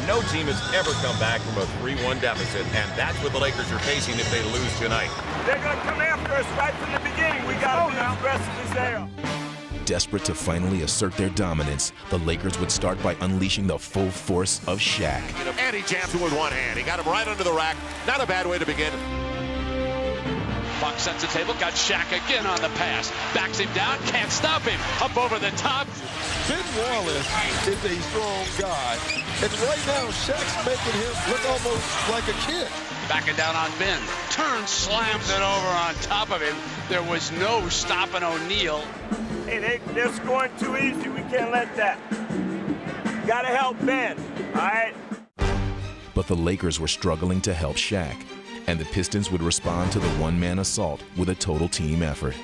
no team has ever come back from a 3-1 deficit, and that's what the Lakers are facing if they lose tonight. They're going to come after us right from the beginning. We got to be as aggressive as they are. Desperate to finally assert their dominance, the Lakers would start by unleashing the full force of Shaq. And he jams him with one hand. He got him right under the rack. Not a bad way to begin. Buck sets the table, got Shaq again on the pass. Backs him down, can't stop him. Up over the top. Ben Wallace is a strong guy. And right now, Shaq's making him look almost like a kid. Backing down on Ben. Turns, slams it over on top of him. There was no stopping O'Neal. Hey, they're scoring too easy. We can't let that. Got to help Ben, all right? But the Lakers were struggling to help Shaq, and the Pistons would respond to the one-man assault with a total team effort.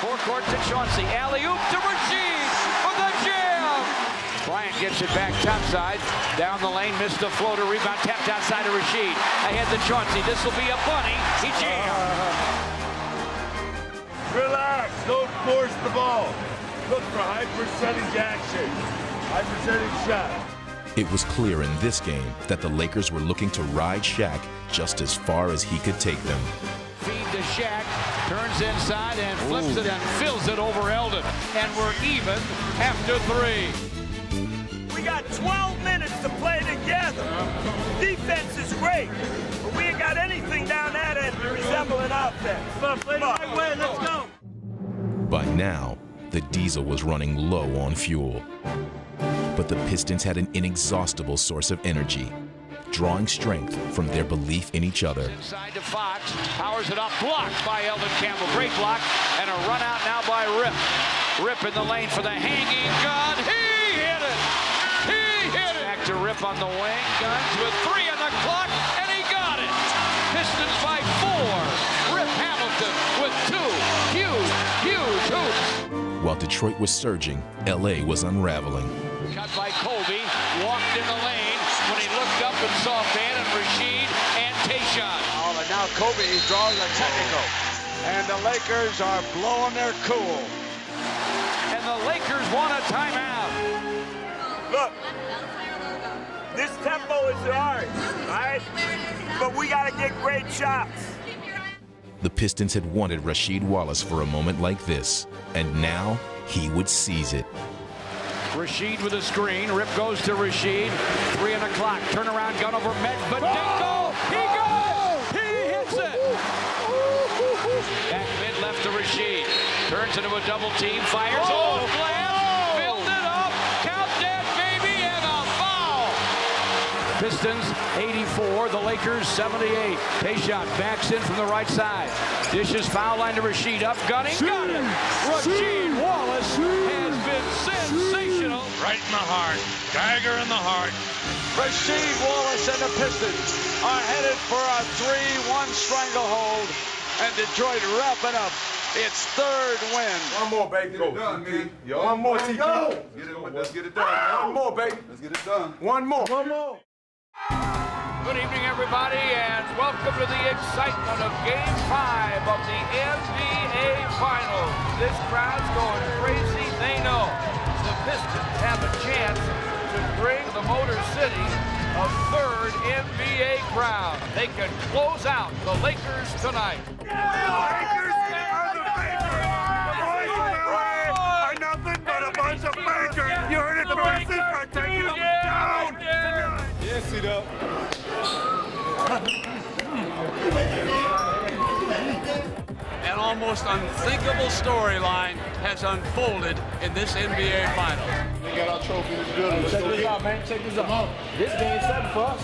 Forecourt to Chauncey, alley-oop to Rasheed for the jam. Bryant gets it back topside, down the lane, missed the floater, rebound tapped outside of Rasheed. Ahead to Chauncey, this will be a bunny, he jammed. Relax, don't force the ball. Look for high percentage action, high percentage shot. It was clear in this game that the Lakers were looking to ride Shaq just as far as he could take them. Feed to Shaq, turns inside and flips it and fills it over Eldon. And we're even after 3. We got 12 minutes to play together. Defense is great, but we ain't got anything down that end to resemble an offense. Come on, play the right way, let's go. By now, the diesel was running low on fuel. But the Pistons had an inexhaustible source of energy, drawing strength from their belief in each other. Inside to Fox, powers it up, blocked by Eldon Campbell. Great block, and a run out now by Rip. Rip in the lane for the hanging gun. He hit it! He hit it! Back to Rip on the wing. Guns with 3 on the clock, and he got it! Pistons by 4. Rip Hamilton with 2 huge hoops. While Detroit was surging, LA was unraveling. Cut by Colby, walked in the lane when he looked up and saw Bannon, Rasheed, and Tayshaun. Oh, and now Kobe is drawing a technical. And the Lakers are blowing their cool. And the Lakers want a timeout. Look, this tempo is ours, all right? But we got to get great shots. The Pistons had wanted Rasheed Wallace for a moment like this, and now he would seize it. Rasheed with a screen. Rip goes to Rasheed. 3 on the clock. Turnaround gun over Medvedenko. He goes! He hits it! Back mid left to Rasheed. Turns into a double team. Fires. Oh, glass! Filled it up. Count that, baby, and a foul! Pistons 84. The Lakers 78. Tayshaun backs in from the right side. Dishes foul line to Rasheed. Up gunning. Got it! Rasheed Wallace has been sensational. Right in the heart. Dagger in the heart. Rasheed Wallace and the Pistons are headed for a 3-1 stranglehold. And Detroit wrapping up its 3rd win. One more, baby. Get it done, man. One more, TK. Let's get it done. One more, baby. Let's get it done. One more. One more. Good evening, everybody, and welcome to the excitement of Game 5 of the NBA Finals. This crowd's going crazy. They know the Pistons have a chance to bring the Motor City a 3rd NBA crowd. They can close out the Lakers tonight. The Lakers are the fakers. The boys from LA are nothing but a bunch of fakers. You heard it. The Pistons are taking them down tonight. Yes, it up. An almost unthinkable storyline has unfolded in this NBA Finals. We got our trophy. Let's do it. Check this out, man. Check this out. This game 7 for us.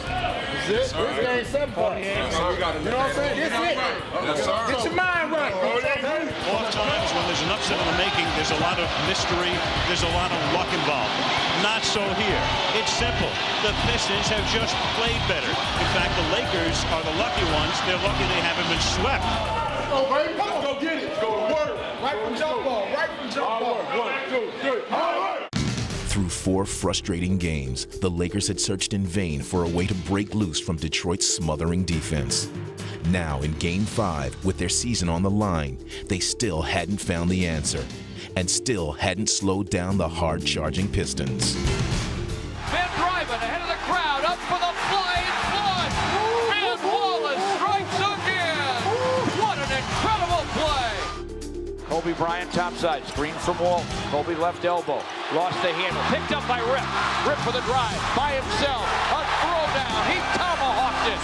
This game 7 for us. You know what I'm saying? This it. Get your mind right. Oftentimes when there's an upset in the making, there's a lot of mystery, there's a lot of luck involved. Not so here. It's simple. The Pistons have just played better. In fact, the Lakers are the lucky ones. They're lucky they haven't been swept. Oh, baby. Let's go get it. Let's go to work. Right from jump ball. Right from jump ball. 1, 2, 3. All right. Through 4 frustrating games, the Lakers had searched in vain for a way to break loose from Detroit's smothering defense. Now, in Game 5, with their season on the line, they still hadn't found the answer, and still hadn't slowed down the hard-charging Pistons. Ben driving ahead of the crowd, up for the flying flood, and Wallace strikes again. What an incredible play! Kobe Bryant topside, screen from Walt. Kobe left elbow, lost the handle, picked up by Rip. Rip for the drive, by himself, a throwdown, he tomahawked it.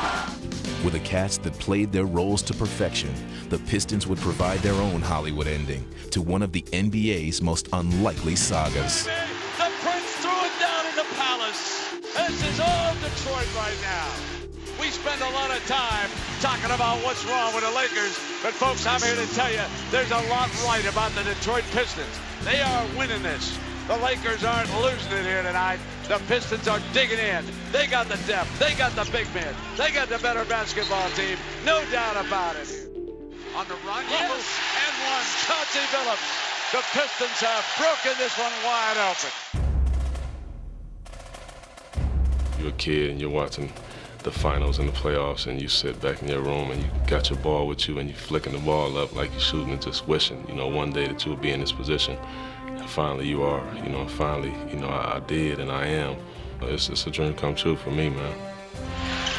With a cast that played their roles to perfection, the Pistons would provide their own Hollywood ending to one of the NBA's most unlikely sagas. The Prince threw it down in the Palace. This is all Detroit right now. We spend a lot of time talking about what's wrong with the Lakers, but folks, I'm here to tell you, there's a lot right about the Detroit Pistons. They are winning this. The Lakers aren't losing it here tonight. The Pistons are digging in. They got the depth. They got the big men. They got the better basketball team. No doubt about it. On the run, yes, and one. Chauncey Billups. The Pistons have broken this one wide open. You're a kid and you're watching the finals and the playoffs, and you sit back in your room and you got your ball with you and you flicking the ball up like you're shooting and just wishing, one day that you'll be in this position. And finally you are, finally, I did and I am. It's a dream come true for me, man.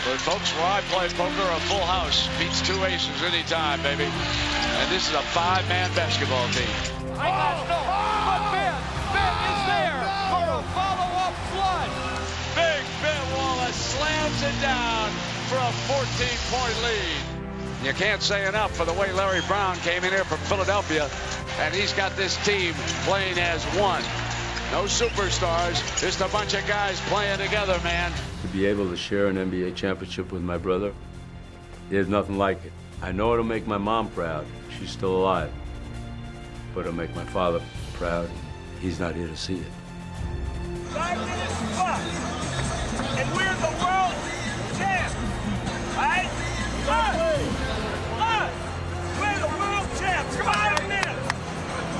But folks, where I play poker, a full house beats 2 aces anytime, baby. And this is a 5-man basketball team. But Ben is there for a follow-up flood. Big Ben Wallace slams it down for a 14-point lead. You can't say enough for the way Larry Brown came in here from Philadelphia And he's got this team playing as one. No superstars, just a bunch of guys playing together, man. To be able to share an NBA championship with my brother, there's nothing like it. I know it'll make my mom proud. She's still alive. But it'll make my father proud. He's not here to see it. 5 minutes plus, and we're the world champs, right? Us, we're the world champs. 5 minutes.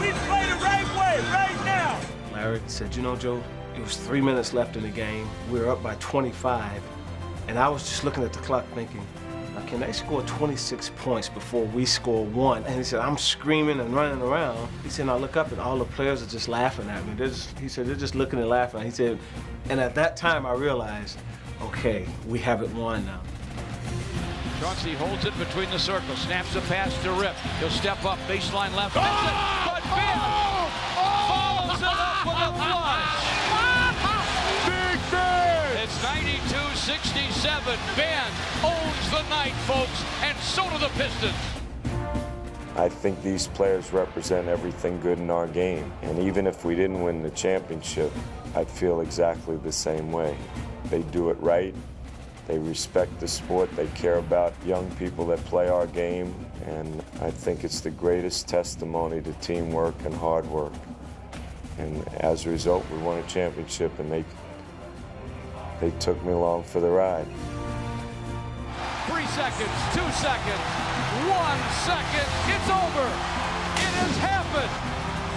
We play the right way right now. Larry said, you know, Joe, it was 3 minutes left in the game. We were up by 25, and I was just looking at the clock thinking, now, can they score 26 points before we score 1? And he said, I'm screaming and running around. He said, I look up and all the players are just laughing at me. He said, they're just looking and laughing. He said, and at that time I realized, okay, we have it won now. Chauncey holds it between the circles, snaps a pass to Rip. He'll step up, baseline left, but Ben follows it up with a flush. Big Ben! It's 92-67. Ben owns the night, folks, and so do the Pistons. I think these players represent everything good in our game. And even if we didn't win the championship, I'd feel exactly the same way. They do it right. They respect the sport. They care about young people that play our game. And I think it's the greatest testimony to teamwork and hard work. And as a result, we won a championship, and they took me along for the ride. 3 seconds, 2 seconds, 1 second, it's over. It has happened.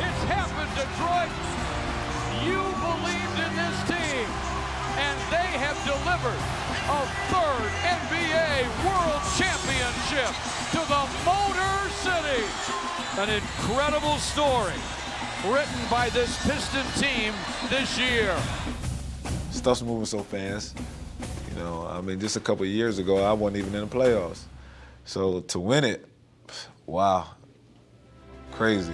It's happened, Detroit. You believed in this team, and they have delivered a 3rd NBA World Championship to the Motor City. An incredible story written by this Piston team this year. Stuff's moving so fast. You know, I mean, just a couple of years ago, I wasn't even in the playoffs. So to win it, wow, crazy.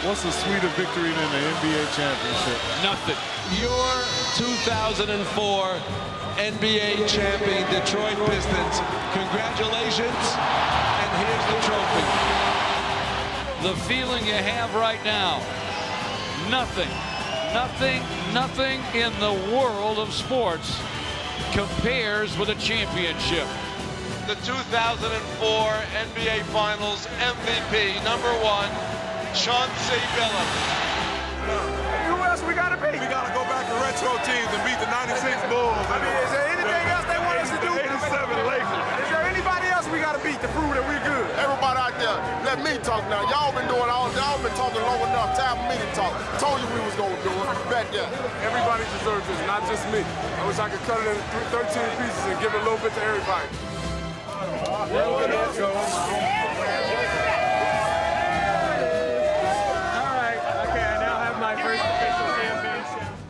What's a sweeter victory than the NBA championship? Nothing. Your 2004 NBA champion Detroit Pistons. Congratulations, and here's the trophy. The feeling you have right now, nothing in the world of sports compares with a championship. The 2004 NBA Finals MVP, #1, Chauncey Billups. Who else we got to beat? We got to go back to retro teams and beat the 96 Bulls. I mean, is there anything else they want us to do? 87 Lakers. Is there anybody else we got to beat to prove that we're good? Everybody out there, let me talk now. Y'all been doing y'all been talking long enough. Time for me to talk. Told you we was gonna do it. Back there. Everybody deserves this, not just me. I wish I could cut it into 13 pieces and give it a little bit to everybody.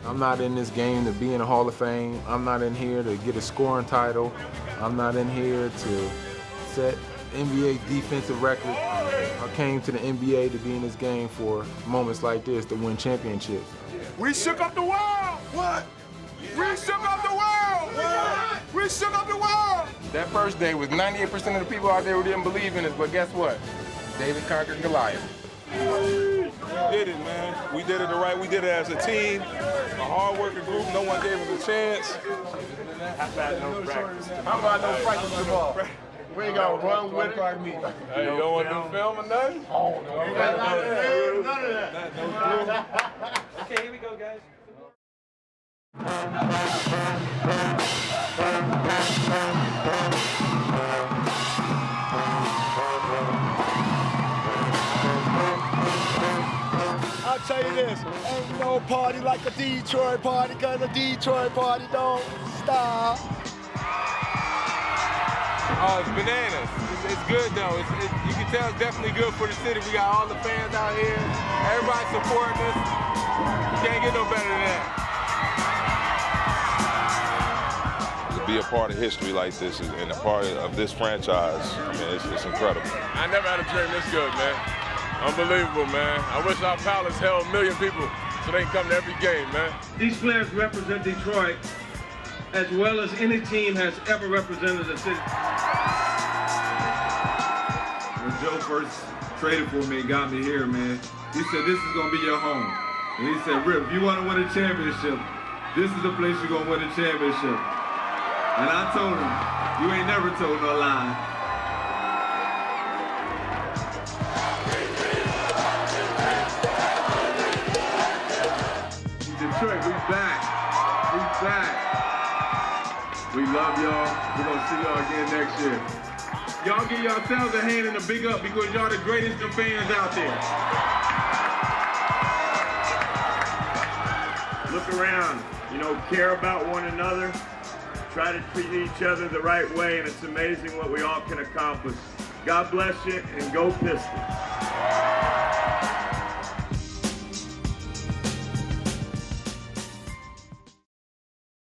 I'm not in this game to be in the Hall of Fame. I'm not in here to get a scoring title. I'm not in here to set NBA defensive record. I came to the NBA to be in this game for moments like this, to win championships. We shook up the world! What? We shook up the world! What? We shook up the world! That first day was 98% of the people out there who didn't believe in us, but guess what? David conquered Goliath. We did it, man. We did it right. We did it as a team, a hard-working group. No one gave us a chance. How about no practice? How about no practice tomorrow? We ain't got to run with it like me. Hey, you don't want to do film or nothing? Oh, no. None of that. Okay, here we go, guys. I'll tell you this, ain't no party like a Detroit party, cause a Detroit party don't stop. Oh, it's bananas. It's good though. You can tell it's definitely good for the city. We got all the fans out here. Everybody supporting us. You can't get no better than that. To be a part of history like this and a part of this franchise, I mean, it's incredible. I never had a dream this good, man. Unbelievable, man. I wish our palace held 1 million people so they can come to every game, man. These players represent Detroit as well as any team has ever represented the city. Joe first traded for me and got me here, man, he said, this is going to be your home. And he said, Rip, if you want to win a championship, this is the place you're going to win a championship. And I told him, you ain't never told no lie. Detroit, we back. We back. We love y'all. We're going to see y'all again next year. Y'all give yourselves a hand and a big up because y'all the greatest of fans out there. Look around, care about one another, try to treat each other the right way, and it's amazing what we all can accomplish. God bless you, and go Pistons.